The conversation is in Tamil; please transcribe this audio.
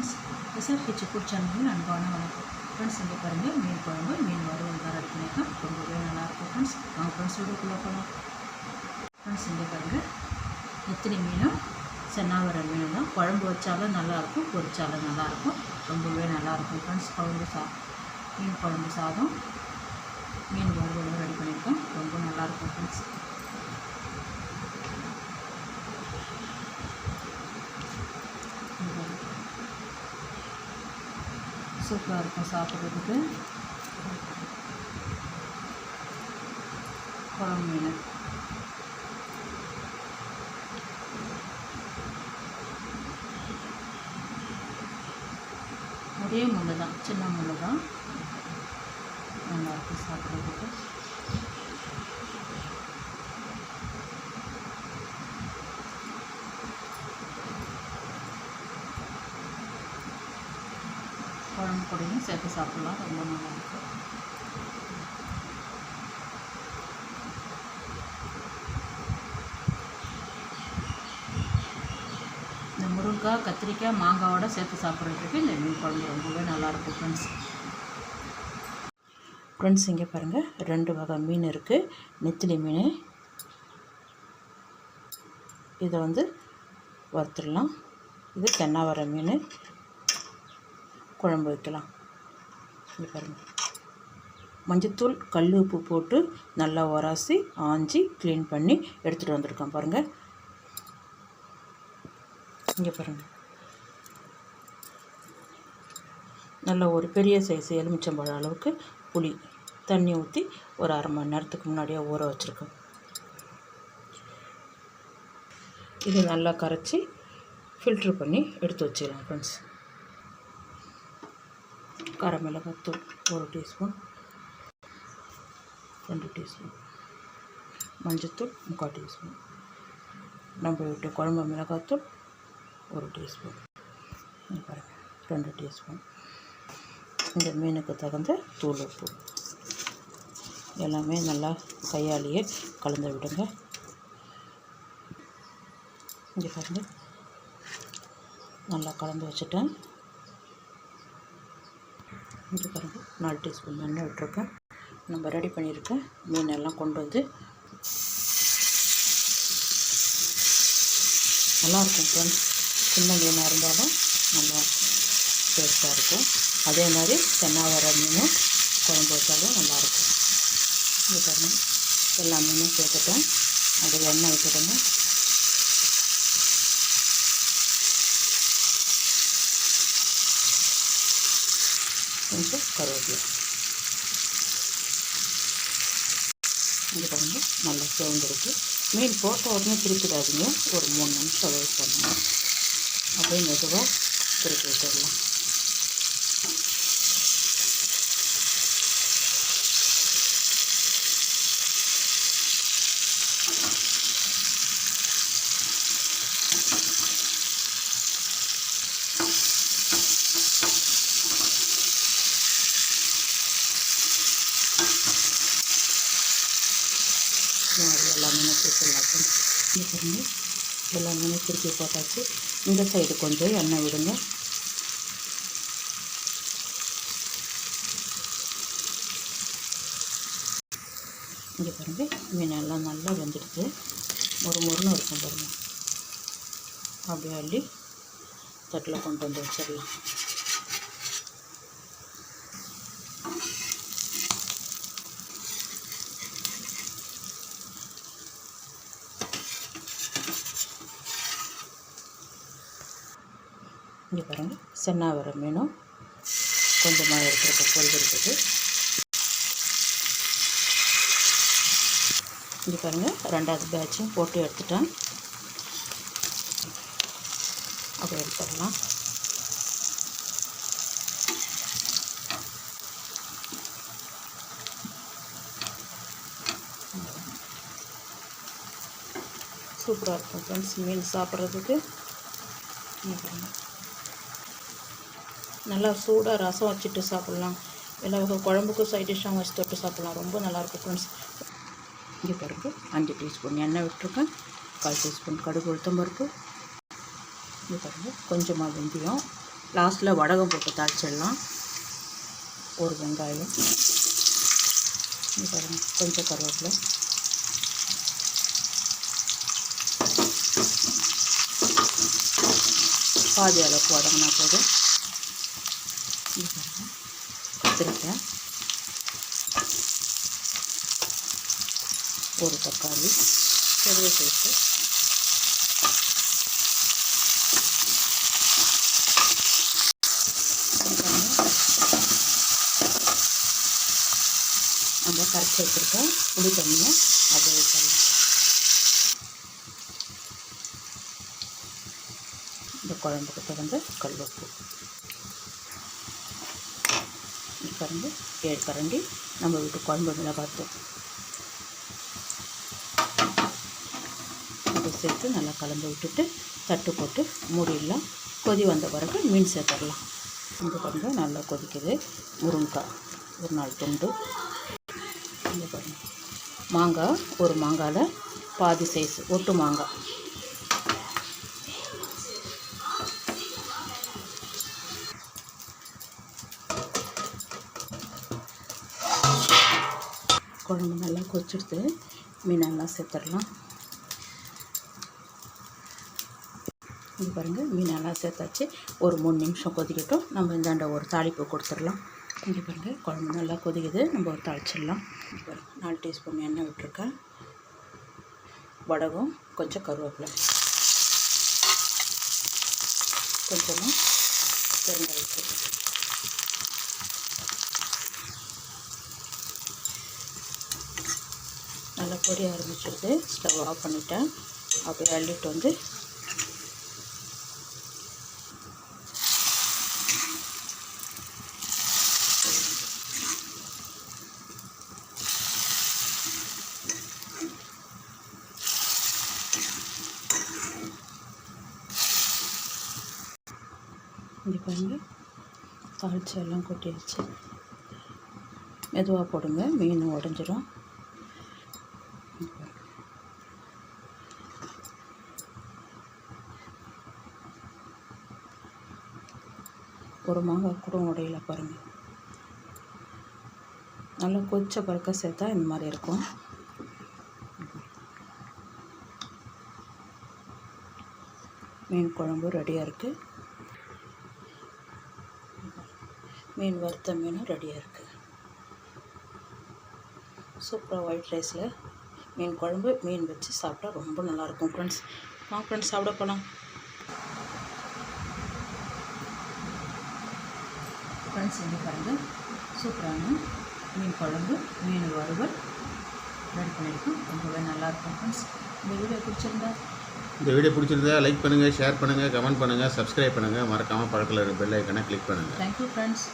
ஃப்ரெண்ட்ஸ். எஸ்ஆர்ஹெச் ஃபுட் சேனலின் அன்பான வணக்கம் ஃப்ரெண்ட்ஸ். இங்கே பாருங்கள், மீன் குழம்பு மீன் வறுவல் தான் ரெடி பண்ணியிருக்கேன். ரொம்பவே நல்லாயிருக்கும் ஃப்ரெண்ட்ஸ். நாங்கள் ஃப்ரெண்ட்ஸோடு போகலாம் ஃப்ரெண்ட்ஸ். இங்கே பாருங்கள், நெத்திலி மீனும் சென்னாவரை மீன் தான். குழம்பு வச்சாலும் நல்லாயிருக்கும், பொரிச்சாலும் நல்லாயிருக்கும், ரொம்பவே நல்லாயிருக்கும் ஃப்ரெண்ட்ஸ். மீன் குழம்பு சாதம் மீன் வறுவலும் ரெடி பண்ணியிருக்கேன். ரொம்ப நல்லாயிருக்கும் ஃப்ரெண்ட்ஸ். சூப்பராக இருக்கும் சாப்பிட்றதுக்கு. குழம்பு மீன் ஒரே முள்ளு தான், சின்ன முள்ளு தான். நல்லாயிருக்கும் சாப்பிட்றதுக்கு. குழம்பு கூடையும் சேர்த்து சாப்பிட்லாம், ரொம்ப நல்லாயிருக்கும். இந்த முருங்கைக்காய், கத்திரிக்காய், மாங்காவோட சேர்த்து சாப்பிட்றதுக்கு இந்த மீன் குழம்பு ரொம்பவே நல்லாயிருக்கும் ஃப்ரெண்ட்ஸ். ஃப்ரெண்ட்ஸ், இங்கே பாருங்கள், 2 வகை மீன் இருக்குது. நெத்திலி மீன், இதை வறுத்துடலாம். இது தென்னாவரை மீன், குழம்பு வைக்கலாம். இங்கே பாருங்கள், மஞ்சத்தூள், கல் உப்பு போட்டு நல்லா உராசி ஆஞ்சி க்ளீன் பண்ணி எடுத்துகிட்டு வந்திருக்கோம் பாருங்கள். இங்கே பாருங்கள், நல்லா ஒரு பெரிய சைஸ் எலுமிச்சம்பழம் அளவுக்கு புளி தண்ணி ஊற்றி ஒரு 1/2 மணி நேரத்துக்கு முன்னாடியே ஊற வச்சுருக்கோம். இது நல்லா கரைச்சி ஃபில்ட்ரு பண்ணி எடுத்து வச்சுக்கலாம் ஃப்ரெண்ட்ஸ். மிளகாத்தூள் 1 டீஸ்பூன், 2 டீஸ்பூன், மஞ்சத்தூள் 3/4 டீஸ்பூன், நம்ம வீட்டு குழம்பு மிளகாத்தூள் 1 டீஸ்பூன், பாருங்கள் 2 டீஸ்பூன். இந்த மீனுக்கு தகுந்த தூள் உப்பு எல்லாமே நல்லா கையாலேயே கலந்து விடுங்க. இங்கே பாருங்கள், நல்லா கலந்து வச்சுட்டேன். இங்கே பாருங்கள், 4 டீஸ்பூன் எண்ணெய் விட்டுருக்கேன். நம்ம ரெடி பண்ணியிருக்கேன் மீனெல்லாம் கொண்டு நல்லாயிருக்கும் ஃப்ரெண்ட்ஸ். சின்ன மீனாக இருந்தாலும் நல்லா டேஸ்ட்டாக இருக்கும். அதே மாதிரி தென்னாவரை மீனும் குழம்பு வச்சாலும் நல்லாயிருக்கும். இங்கே பாருங்கள், எல்லா மீனும் சேர்த்துட்டேன். அது எண்ணெய் விட்டுடுங்க. கொஞ்சம் கருவேப்பிலை. இங்கே பாருங்கள், நல்லா சிவந்துருக்கு. மீன் போட்ட உடனே திருப்பிடாதீங்க, ஒரு 3 நிமிஷம் வெயிட் பண்ணுங்கள். அப்படியே மெதுவாக திருப்பி விட்டுடலாம். எல்லாமே திருப்பிடலாம். இங்கே பாருங்கள், எல்லாமே திருப்பி போட்டாச்சு. இந்த சைடு கொஞ்சம் எண்ணெய் விடுங்க. இங்கே பாருங்கள், மீனெல்லாம் நல்லா வெந்துடுது. முறுமுறுன்னு இருக்கும் பாருங்கள். அப்படியே அள்ளி தட்டில் கொண்டு வச்சிடலாம். இங்கே பாருங்கள், சென்னாவரை மீனும் கொஞ்சமாக எடுத்துருக்க பொழுது இருக்குது. இங்கே பாருங்கள், 2வது பேட்சும் போட்டு எடுத்துட்டேன். அப்போ எடுத்துடலாம். சூப்பராக இருக்கும் ஃப்ரெண்ட்ஸ் மீன் சாப்பிட்றதுக்கு. நல்லா சூடாக ரசம் வச்சுட்டு சாப்பிட்லாம், இல்லை குழம்புக்கும் சைட் டிஷ்ஷாக வச்சு தொட்டு சாப்பிட்லாம். ரொம்ப நல்லாயிருக்கும் ஃப்ரெண்ட்ஸ். இங்கே பாருங்கள், 5 டீஸ்பூன் எண்ணெய் விட்டுருக்கேன். 1/4 டீஸ்பூன் கடுகு, உளுத்தம் பருப்பு. இங்கே பாருங்கள், கொஞ்சமாக வெந்தயம், லாஸ்ட்டில் வடகம் போட்டு தாளிச்சிடலாம். ஒரு வெங்காயம், கொஞ்சம் கருவேப்பிலை, பாதி அளவுக்கு வதங்கினா போதும். கத்திரிக்காய், ஒரு தக்காளி பெரிய சைஸு, நம்ம கரைச்சி வச்சுருக்க புளி தண்ணியை அப்படியே வச்சிடலாம். இந்த குழம்புக்கு தகுந்த கல்லுப்பு கரண்டி 7 கரண்டி நம்ம வீட்டு குழம்பு மிளகாத்தூள் அதை சேர்த்து நல்லா கலந்து விட்டுட்டு தட்டு போட்டு மூடிடலாம். கொதி வந்த பிறகு மீன் சேர்த்துடலாம். இந்த பாருங்க நல்லா கொதிக்குது. முருங்கைக்காய் ஒரு 4 துண்டு, இந்த பாருங்க மாங்காய், ஒரு மாங்காயில் பாதி சைஸ் ஒட்டு மாங்காய், குழம்பு நல்லா கொதிச்சுடுத்து மீனெல்லாம் சேர்த்துடலாம். இது பாருங்கள் மீனெல்லாம் சேர்த்தாச்சு. ஒரு 3 நிமிஷம் கொதிக்கட்டும். நம்ம இந்தாண்ட ஒரு தாளிப்பு கொடுத்துடலாம். இங்கே பாருங்கள் குழம்பு நல்லா கொதிக்குது. நம்ம ஒரு தாளிச்சிடலாம். 4 டீஸ்பூன் எண்ணெய் விட்டுருக்கேன். வடகம், கொஞ்சம் கருவேப்பிலை, கொஞ்சமாக பெருங்காயத்தூள், நல்லா பொரிய ஆரம்பிச்சிடுது. ஸ்டவ் ஆஃப் பண்ணிவிட்டேன். அப்படியே அள்ளிட்டு வந்து இங்கே பாருங்கள் தாளிச்சு எல்லாம் கொட்டிடுச்சு. மெதுவாக போடுங்க, மீன் உடஞ்சிரும். ஒரு மாங்காய் கூட உடையில பாருங்கள். நல்லா கொச்ச பறக்க சேர்த்தா இந்த மாதிரி இருக்கும். மீன் குழம்பு ரெடியாக இருக்குது. மீன் வறுத்த மீனும் ரெடியாக இருக்குது. சூப்பராக ஒயிட் ரைஸில் மீன் குழம்பு மீன் வச்சு சாப்பிட்டா ரொம்ப நல்லாயிருக்கும் ஃப்ரெண்ட்ஸ். ஃப்ரெண்ட்ஸ் சாப்பிட போகலாம். ஃப்ரெண்ட்ஸ் இங்கே பாருங்கள் சூப்பரான மீன் குழம்பு மீன் வறுவல் ரெடி பண்ணியிருக்கோம். ரொம்பவே நல்லாயிருக்கும் ஃப்ரெண்ட்ஸ். இந்த வீடியோ பிடிச்சிருந்தா லைக் பண்ணுங்கள், ஷேர் பண்ணுங்கள், கமெண்ட் பண்ணுங்கள், சப்ஸ்கிரைப் பண்ணுங்கள். மறக்காமல் பக்கத்தில் இருக்க பெல் ஐக்கனை கிளிக் பண்ணுங்கள். Thank you friends.